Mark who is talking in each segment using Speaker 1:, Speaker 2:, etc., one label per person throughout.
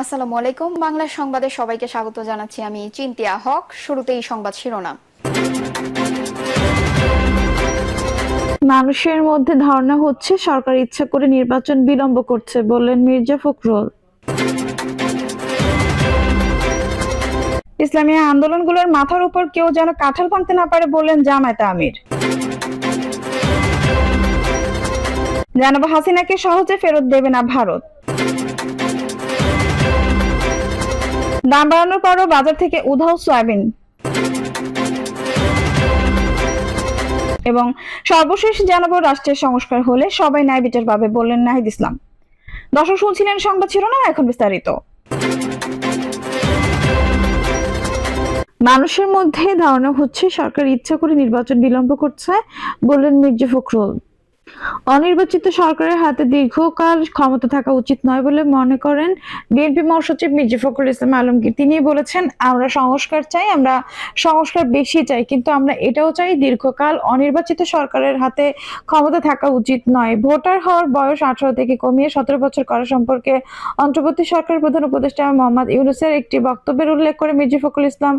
Speaker 1: আসসালামু আলাইকুম। বাংলা সংবাদে সবাইকে স্বাগত জানাচ্ছি। আমি চিন্তিয়া হক। শুরুতেই সংবাদ শিরোনাম।
Speaker 2: মানুষের মধ্যে ধারণা হচ্ছে সরকার ইচ্ছা করে নির্বাচন বিলম্ব করছে, বললেন মির্জা ফখরুল। ইসলামী আন্দোলনগুলোর মাথার উপর কেউ যেন কাঁঠাল ভাঙতে না পারে, বললেন জামায়াতে আমির। জানাবো হাসিনাকে সহজে ফেরত দেবে না ভারত। দাম বাড়ানোর পরও বাজার থেকে উধাও সয়াবিন। এবং সর্বশেষ জানাবো রাষ্ট্রের সংস্কার হলে সবাই ন্যায় বিচার পাবে, বললেন নাহিদ ইসলাম। দর্শক শুনছিলেন সংবাদ শিরোনাম, এখন বিস্তারিত। মানুষের মধ্যে ধারণা হচ্ছে সরকার ইচ্ছা করে নির্বাচন বিলম্ব করছে, বললেন মির্জা ফখরুল। অনির্বাচিত সরকারের হাতে দীর্ঘকাল ক্ষমতা থাকা উচিত নয় বলে মনে করেন বিএনপি মহাসচিব মির্জা ফখরুল ইসলাম আলমগীর। তিনি বলেছেন, আমরা সংস্কার চাই, আমরা সংস্কার বেশি চাই, কিন্তু আমরা এটাও চাই দীর্ঘকাল অনির্বাচিত সরকারের হাতে ক্ষমতা থাকা উচিত নয়। ভোটার হওয়ার বয়স 18 থেকে কমিয়ে 17 বছর করা সম্পর্কে অন্তর্বর্তী সরকারের প্রধান উপদেষ্টা মোহাম্মদ ইউনূসের একটি বক্তব্যের উল্লেখ করে মির্জা ফখরুল ইসলাম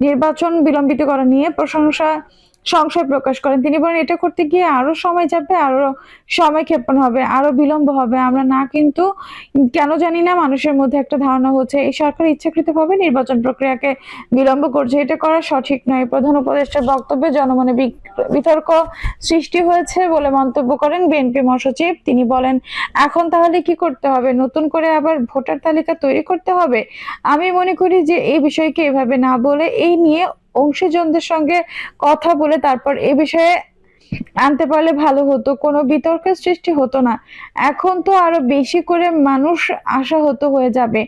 Speaker 2: নির্বাচন বিলম্বিত করা নিয়ে সংশয় প্রকাশ করেন। তিনি বলেন, এটা করতে গিয়ে আরো সময় যাবে, আরো সময় ক্ষেপণ হবে, আরো বিলম্ব হবে। আমরা না, কিন্তু কেন জানি না মানুষের মধ্যে একটা ধারণা হচ্ছে এই সরকার ইচ্ছাকৃতভাবে নির্বাচন প্রক্রিয়াকে বিলম্ব করছে। এটা করা সঠিক নয়। প্রধান উপদেষ্টার বক্তব্যে জনমনে বিতর্ক সৃষ্টি হয়েছে বলে মন্তব্য করেন বিএনপি মহাসচিব। তিনি বলেন, এখন তাহলে কি করতে হবে? নতুন করে আবার ভোটার তালিকা তৈরি করতে হবে? আমি মনে করি যে এই বিষয়কে এভাবে না বলে এই নিয়ে অংশীজনদের সঙ্গে কথা বলে তারপর এ বিষয়ে আনতে পারলে ভালো হতো, কোনো বিতর্কের সৃষ্টি হতো না। এখন তো আরো বেশি করে মানুষ আশাহত হয়ে যাবে।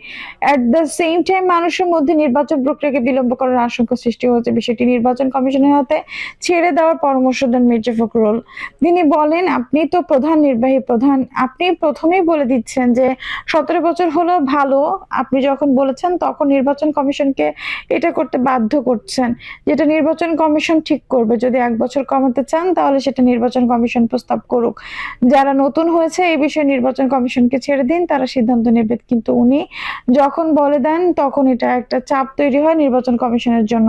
Speaker 2: এট দ্য সেম টাইম মানুষের মধ্যে নির্বাচন প্রক্রিয়াকে বিলম্ব করার আশঙ্কা সৃষ্টি হচ্ছে। বিষয়টি নির্বাচন কমিশনের হাতে ছেড়ে দেওয়ার পরামর্শ দেন মির্জা ফখরুল। তিনি বলেন, আপনি তো নির্বাহী প্রধান, আপনি প্রথমেই বলে দিচ্ছেন যে 17 বছর হলো ভালো। আপনি যখন বলেছেন তখন নির্বাচন কমিশনকে এটা করতে বাধ্য করছেন, যেটা নির্বাচন কমিশন ঠিক করবে। যদি 1 বছর কমাতে চান তাহলে সেটা নির্বাচন কমিশন প্রস্তাব করুক। যারা নতুন হয়েছে এই বিষয়ে নির্বাচন কমিশনকে ছেড়ে দিন, তারা সিদ্ধান্ত নেবে। কিন্তু উনি যখন বলে দেন তখন এটা একটা চাপ তৈরি হয় নির্বাচন কমিশনের জন্য।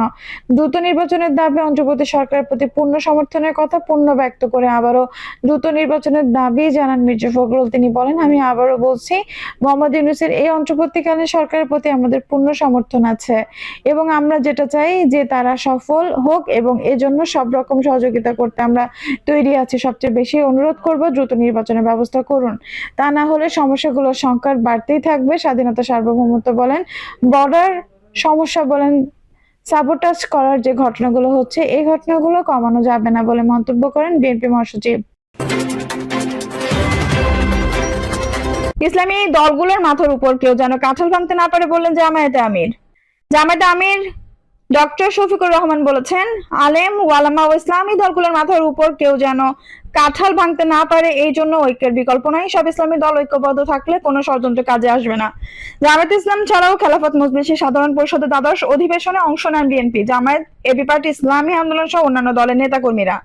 Speaker 2: দ্রুত নির্বাচনের দাবি অন্তর্বর্তী সরকারের প্রতি পূর্ণ সমর্থনের কথা পূর্ণ ব্যক্ত করে আবারও দ্রুত নির্বাচনের দাবি জানান মির্জা ফখরুল। তিনি বলেন, আমি আবারও বলছি, মোহাম্মদ ইউনূসের এই অন্তর্বর্তীকালীন সরকারের প্রতি আমাদের পূর্ণ সমর্থন আছে এবং আমরা যেটা চাই যে তারা সফল হোক এবং এজন্য সব রকম সহযোগিতা করতে আমরা তৈরি আছি। সবচেয়ে বেশি অনুরোধ করব, দ্রুত নির্বাচনের ব্যবস্থা করুন। তা না হলে সমস্যাগুলোর সংখ্যা বাড়তেই থাকবে। স্বাধীনতা, সার্বভৌমত্ব বলেন, বর্ডার সমস্যা বলেন, সাবোটাজ করার যে ঘটনাগুলো হচ্ছে, এই ঘটনাগুলো কমানো যাবে না বলে মন্তব্য করেন বিএনপি মহাসচিব। ইসলামী দলগুলোর মাথার উপর কেউ যেন কাঁঠাল ভাঙতে না পারে, বললেন জামায়াতে আমির। জামায়াতে আমির ডক্টর শফিকুর রহমান বলেছেন, আলেম ওয়ালামা ও ইসলামী দলগুলোর মাথার উপর কেউ যেন কাঁঠাল ভাঙতে না পারে, এই জন্য ঐক্যের বিকল্প নাই। সব ইসলামী দল ঐক্যবদ্ধ থাকলে কোনো ষড়যন্ত্র কাজে আসবে না। জামায়াতে ইসলাম ছাড়াও খেলাফত মজলিসের সাধারণ পরিষদের দ্বাদশ অধিবেশনে অংশ নেন বিএনপি, জামায়াত, এবি পার্টি, ইসলামী আন্দোলন সহ অন্যান্য দলের নেতাকর্মীরা।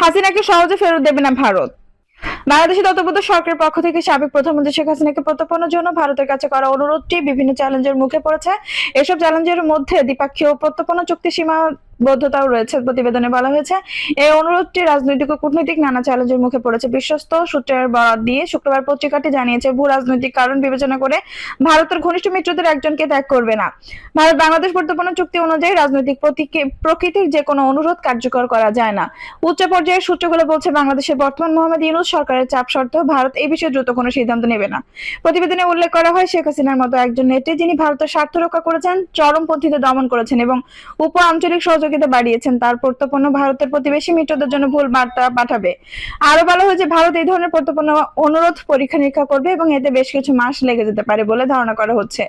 Speaker 2: হাসিনাকে সহজে ফেরত দেবে না ভারত। বাংলাদেশের তত্ত্বাবধায়ক সরকারের পক্ষ থেকে সাবেক প্রধানমন্ত্রী শেখ হাসিনাকে প্রত্যর্পণের জন্য ভারতের কাছে করা অনুরোধটি বিভিন্ন চ্যালেঞ্জের মুখে পড়েছে। এসব চ্যালেঞ্জের মধ্যে দ্বিপাক্ষিক প্রত্যর্পণ চুক্তি সীমাবদ্ধতাও রয়েছে। প্রতিবেদনে বলা হয়েছে, এই অনুরোধটি রাজনৈতিক ও কূটনৈতিক নানা চ্যালেঞ্জের মুখে পড়েছে। বিশ্বস্ত সূত্রের বরাত দিয়ে শুক্রবার পত্রিকাটি জানিয়েছে, ভূ রাজনৈতিক কারণ বিবেচনা করে ভারতের ঘনিষ্ঠ মিত্রদের একজনকে ত্যাগ করবে না। ভারত বাংলাদেশ প্রত্যর্পণ চুক্তি অনুযায়ী রাজনৈতিক প্রকৃতির যে কোনো অনুরোধ কার্যকর করা যায় না। উচ্চ পর্যায়ের সূত্রগুলো বলছে, বাংলাদেশের বর্তমান মোহাম্মদ ইউনূস সরকারের চাপ সত্ত্বেও ভারত এই বিষয়ে দ্রুত কোনো সিদ্ধান্ত নেবে না। প্রতিবেদনে উল্লেখ করা হয়, শেখ হাসিনার মতো একজন নেত্রী, যিনি ভারতের স্বার্থ রক্ষা করেছেন, চরমপন্থীদের দমন করেছেন এবং উপ আঞ্চলিক সহযোগিতা বাড়িয়েছেন, তার প্রত্যর্পণ ভারতের প্রতিবেশী মিত্রদের জন্য ভুল বার্তা পাঠাবে। আরো বলা হয়েছে, ভারত এই ধরনের প্রত্যর্পণ অনুরোধ পরীক্ষা নিরীক্ষা করবে এবং এতে বেশ কিছু মাস লেগে যেতে পারে বলে ধারণা করা হচ্ছে।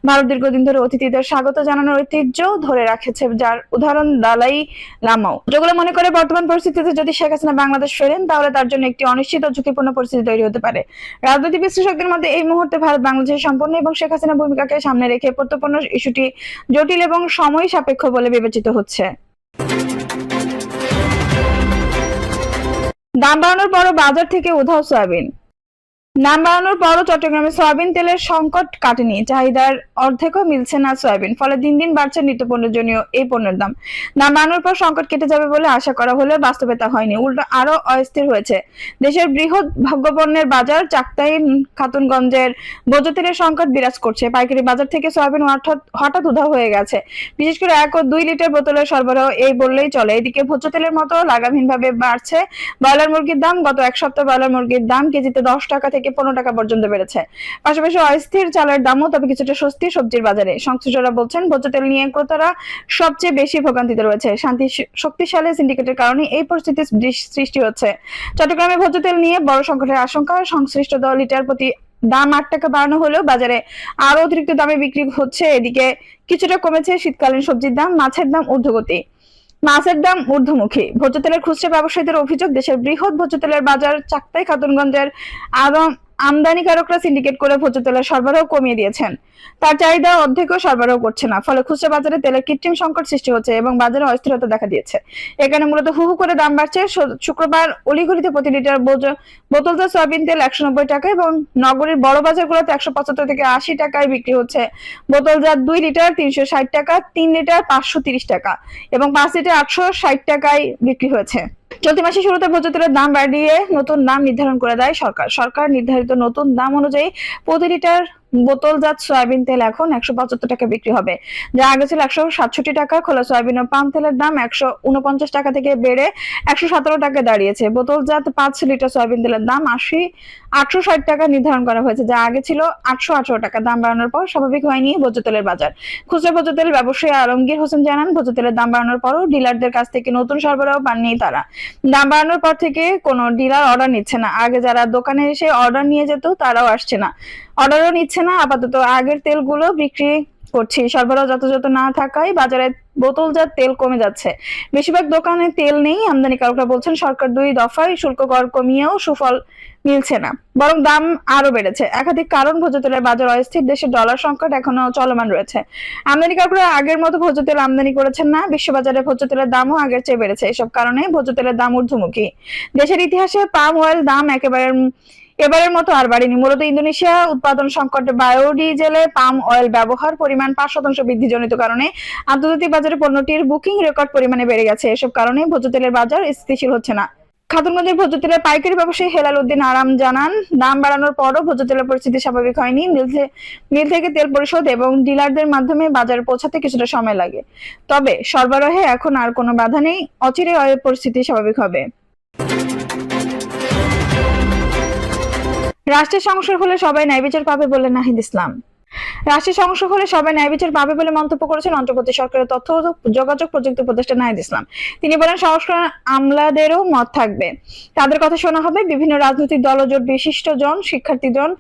Speaker 2: ভারত দীর্ঘদিন ধরে অতিথিদের স্বাগত জানানোর ঐতিহ্য ধরে রাখেছে, যার উদাহরণ দালাই লামাও। যেগুলো মনে করে বর্তমান পরিস্থিতিতে যদি শেখ হাসিনা বাংলাদেশ ফেরেন তাহলে তার জন্য একটি অনিশ্চিত ও ঝুঁকিপূর্ণ পরিস্থিতি তৈরি হতে পারে। রাজনৈতিক বিশ্লেষকদের মধ্যে এই মুহূর্তে ভারত বাংলাদেশের সম্পূর্ণ এবং শেখ হাসিনার ভূমিকাকে সামনে রেখে প্রত্যর্পণ ইস্যুটি জটিল এবং সময় সাপেক্ষ বলে বিবেচিত হচ্ছে। দাম বাড়ানোর পরও বাজার থেকে উধাও সয়াবিন। দাম বাড়ানোর পরও চট্টগ্রামে সয়াবিন তেলের সংকট কাটেনি, চাহিদার অর্ধেকও মিলছে না সয়াবিন, ফলে দিন দিন বাড়ছে নিত্যপ্রয়োজনীয় এই পণ্যের দাম। দাম বাড়ানোর পর সংকট কেটে যাবে বলে আশা করা হলেও বাস্তবে তা হয়নি, উল্টো আরো অস্থির হয়েছে দেশের বৃহৎ ভোগ্যপণ্যের বাজার। চাকতাই খাতুনগঞ্জের ভোজ্য তেলের সংকট বিরাজ করছে, পাইকারি বাজার থেকে সয়াবিন হঠাৎ হঠাৎ উধাও হয়ে গেছে, বিশেষ করে 1 ও 2 লিটার বোতলের সরবরাহ এই বললেই চলে। এদিকে ভোজ্য তেলের মতো লাগামহীনভাবে বাড়ছে ব্রয়লার মুরগির দাম। গত এক সপ্তাহ ব্রয়লার মুরগির দাম কেজিতে 10 টাকা থেকে 15 টাকা পর্যন্ত বেড়েছে। পাশাপাশি অস্থির চালের দামও তবে কিছুটা স্বস্তি সবজির বাজারে। সংশ্লিষ্টরা বলছেন ভোজ্য তেল নিয়ে ক্রেতারা সবচেয়ে বেশি ভোগান্তিতে রয়েছে। শক্তিশালী সিন্ডিকেটের কারণে এই পরিস্থিতির সৃষ্টি হচ্ছে। চট্টগ্রামে ভোজ্য তেল নিয়ে বড় সংকটের আশঙ্কা। সংশ্লিষ্ট লিটার প্রতি দাম 8 টাকা বাড়ানো হলেও বাজারে আরো অতিরিক্ত দামে বিক্রি হচ্ছে। এদিকে কিছুটা কমেছে শীতকালীন সবজির দাম, মাছের দাম ঊর্ধ্বগতি, মাছের দাম ঊর্ধ্বমুখী। ভোজ্য তেলের খুচরা ব্যবসায়ীদের অভিযোগ, দেশের বৃহৎ ভোজ্য তেলের বাজার চাকতাই খাতুনগঞ্জের আমদানিকারকরা সিন্ডিকেট করে ভোজ্য তেলের সরবরাহ কমিয়ে দিয়েছেন, তার চাহিদা অর্ধেকও সরবরাহ করছে না, ফলে খুচরা বাজারে তেলের কৃত্রিম সংকট সৃষ্টি হচ্ছে এবং বাজারে অস্থিরতা দেখা দিয়েছে। এখানে মূলত হু হু করে দাম বাড়ছে। শুক্রবার অলিগলিতে প্রতি লিটার বোতলজাত সয়াবিন তেল 190 টাকা এবং নগরীর বড় বাজারগুলোতে 175 থেকে 80 টাকায় বিক্রি হচ্ছে। বোতলজাত 2 লিটার 360 টাকা, 3 লিটার 530 টাকা এবং 5 লিটার 860 টাকায় বিক্রি হয়েছে। চলতি মাসের শুরুতে ভোজ্য তেলের দাম বাড়িয়ে নতুন দাম নির্ধারণ করে দেয় সরকার। সরকার নির্ধারিত নতুন দাম অনুযায়ী প্রতি লিটার বোতলজাত সয়াবিন তেল এখন 175 টাকা বিক্রি হবে, যা আগে ছিল 167 টাকা। খোলা সয়াবিন ও পাম তেলের দাম 149 টাকা থেকে বেড়ে 117 টাকা দাঁড়িয়েছে। বোতলজাত 5 লিটার সয়াবিন তেলের দাম 860 টাকা নির্ধারণ করা হয়েছে, যা আগে ছিল 818 টাকা। দাম বাড়ানোর পর স্বাভাবিক হয়নি ভোজ্য তেলের বাজার। খুচরা ভোজ্য তেল ব্যবসায়ী আলমগীর হোসেন জানান, ভোজ্য তেলের দাম বাড়ানোর পরও ডিলারদের কাছ থেকে নতুন সরবরাহ পাননি তারা। দাম বাড়ানোর পর থেকে কোনো ডিলার অর্ডার নিচ্ছে না। আগে যারা দোকানে এসে অর্ডার নিয়ে যেত তারাও আসছে না, অর্ডারও নিচ্ছে না। আপাতত আগের তেলগুলো বিক্রি করছি। সরবরাহ যথাযথ না থাকায় বাজারে বোতলজাত তেল কমে যাচ্ছে। বেশিরভাগ দোকানে তেল নেই। আমদানিকারকরা বলছেন সরকার 2 দফায় শুল্ক কর কমিয়েও সুফল মিলছে না, বরং দাম আরো বেড়েছে। একাধিক কারণ, ভোজ্য তেলের বাজার অস্থির, দেশের ডলার সংকট এখনো চলমান রয়েছে। আমদানিকারকরা আগের মতো ভোজ্য তেল আমদানি করেছেন না। বিশ্ববাজারে ভোজ্য তেলের দামও আগের চেয়ে বেড়েছে। এসব কারণে ভোজ্য তেলের দাম ঊর্ধ্বমুখী। দেশের ইতিহাসে পাম অয়েল দাম এবারের মতো আর বাড়েনি। মূলত ইন্দোনেশিয়া উৎপাদন সংকটে বায়োডিজেলে পাম অয়েল ব্যবহার পরিমাণ 5% বৃদ্ধিজনিত কারণে আন্তর্জাতিক বাজারে পণ্যটির বুকিং রেকর্ড পরিমাণে বেড়ে গেছে। এসব কারণে ভোজ্য তেলের বাজার স্থিতিশীল হচ্ছে না। খাতুনগঞ্জের ভোজ্য তেলের পাইকারি ব্যবসায়ী হেলাল উদ্দিন আরাম জানান, দাম বাড়ানোর পরও ভোজ্য তেলের পরিস্থিতি স্বাভাবিক হয়নি। মিল থেকে তেল পরিশোধ এবং ডিলারদের মাধ্যমে বাজারে পৌঁছাতে কিছুটা সময় লাগে। তবে সরবরাহে এখন আর কোনো বাধা নেই, অচিরেই পরিস্থিতি স্বাভাবিক হবে। রাষ্ট্রের সংস্কার হলে সবাই ন্যায় বিচার পাবে বলে নাহিদ ইসলাম। রাষ্ট্রের সংস্কার হলে সবাই ন্যায় বিচার পাবে বলে মন্তব্য করেছেন অন্তর্বর্তী সরকারের তথ্য ও যোগাযোগ প্রযুক্তি উপদেষ্টা নাহিদ ইসলাম। তিনি বলেন, সংস্কার আমলাদেরও মত থাকবে, তাদের কথা শোনা হবে। বিভিন্ন রাজনৈতিক দল ও জোট বিশিষ্টজন, শিক্ষার্থীজন,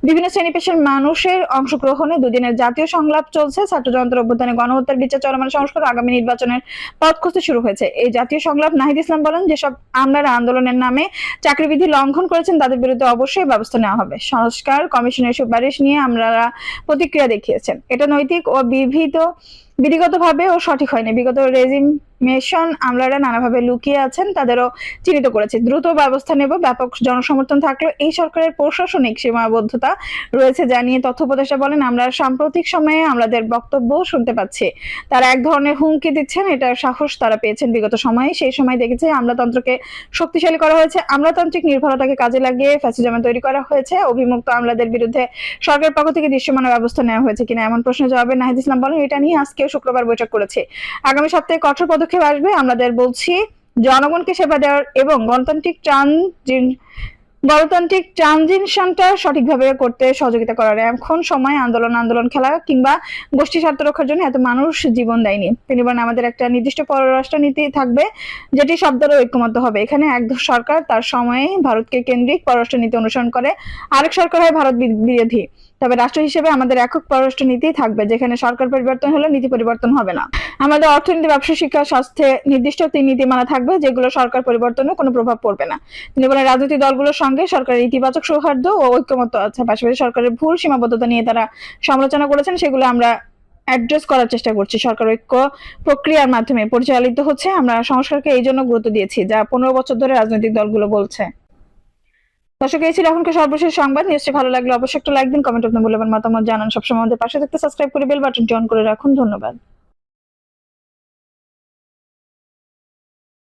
Speaker 2: বিভিন্ন শ্রেণী পেশার মানুষের অংশগ্রহণে দুদিনের জাতীয় সংলাপ চলছে। ছাত্র জনতার অভ্যুত্থানে গণহত্যার বিচার চলমান, সংস্কার আগামী নির্বাচনের পথ খুঁজতে শুরু হয়েছে। এই জাতীয় সংলাপ নাহিদ ইসলাম বলেন, যেসব আমলারা আন্দোলনের নামে চাকরিবিধি লঙ্ঘন করেছেন তাদের বিরুদ্ধে অবশ্যই ব্যবস্থা নেওয়া হবে। সংস্কার কমিশনের সুপারিশ নিয়ে আমলারা প্রতিক্রিয়া দেখিয়েছেন। এটা নৈতিক ও বিধিগতভাবে ও সঠিক হয়নি। বিগত রেজিমেশন আমলারা নানাভাবে লুকিয়ে আছেন, তাদেরও চিহ্নিত করেছে। দ্রুত ব্যবস্থা নেব। ব্যাপক জনসমর্থন থাকলেও এই সরকারের প্রশাসনিক সীমাবদ্ধতা রয়েছে জানিয়ে তথ্য উপদেষ্টা বলেন, আমরা সাম্প্রতিক সময়ে আমলাদের বক্তব্য শুনতে পাচ্ছি। তারা এক ধরনের হুমকি দিচ্ছেন। এটার সাহস তারা পেয়েছেন বিগত সময়ে। সেই সময় দেখেছে আমলাতন্ত্রকে শক্তিশালী করা হয়েছে, আমলাতান্ত্রিক নির্ভরতাকে কাজে লাগিয়ে ফ্যাসিজম তৈরি করা হয়েছে। অভিযুক্ত আমলাদের বিরুদ্ধে সরকারের পক্ষ থেকে দৃশ্যমান ব্যবস্থা নেওয়া হয়েছে কিনা এমন প্রশ্নের জবাবে নাহিদ ইসলাম বলেন, এটা নিয়ে আজকেও শুক্রবার বৈঠক করেছে। আগামী সপ্তাহে কঠোর পদক্ষেপ আসবে। আমাদের বলছি, জনগণকে সেবা দেওয়ার এবং গণতান্ত্রিক ট্রানজিশনটা সঠিকভাবে করতে সহযোগিতা করার এখন সময় আন্দোলন খেলা কিংবা গোষ্ঠী স্বার্থ রক্ষার জন্য এত মানুষ জীবন দেয়নি। তিনি বলেন, আমাদের একটা নির্দিষ্ট পররাষ্ট্র নীতি থাকবে যেটি সব দলের ঐক্যমত্য হবে। এখানে এক সরকার তার সময়ে ভারতকে কেন্দ্রিক পররাষ্ট্র নীতি অনুসরণ করে, আরেক সরকার হয় ভারত বিরোধী। তবে রাষ্ট্র হিসেবে আমাদের একক পররাষ্ট্র নীতি থাকবে, যেখানে সরকার পরিবর্তন হলে নীতি পরিবর্তন হবে না। আমাদের অর্থনীতি, ব্যবসা, শিক্ষা, স্বাস্থ্যে নির্দিষ্ট 3 নীতিমালা থাকবে, যেগুলো সরকার পরিবর্তনে কোনো প্রভাব পড়বে না। তিনি বলেন, রাজনৈতিক দলগুলোর সঙ্গে সরকারের ইতিবাচক সৌহার্দ্য ও ঐক্যমত্য আছে। পাশাপাশি সরকারের ভুল সীমাবদ্ধতা নিয়ে তারা সমালোচনা করেছেন, সেগুলো আমরা অ্যাড্রেস করার চেষ্টা করছি। সরকার ঐক্য প্রক্রিয়ার মাধ্যমে পরিচালিত হচ্ছে। আমরা সংস্কারকে এই জন্য গুরুত্ব দিয়েছি, যা 15 বছর ধরে রাজনৈতিক দলগুলো বলছে। দর্শক, এই ছিল এখনকার সর্বশেষ সংবাদ। নিউজটি ভালো লাগলে অবশ্যই একটা লাইক দিন, কমেন্ট আপনার মূল্যবান মতামত জানান। সবসময় আমাদের পাশে থাকতে সাবস্ক্রাইব করে বেল বাটনটি অন করে রাখুন। ধন্যবাদ।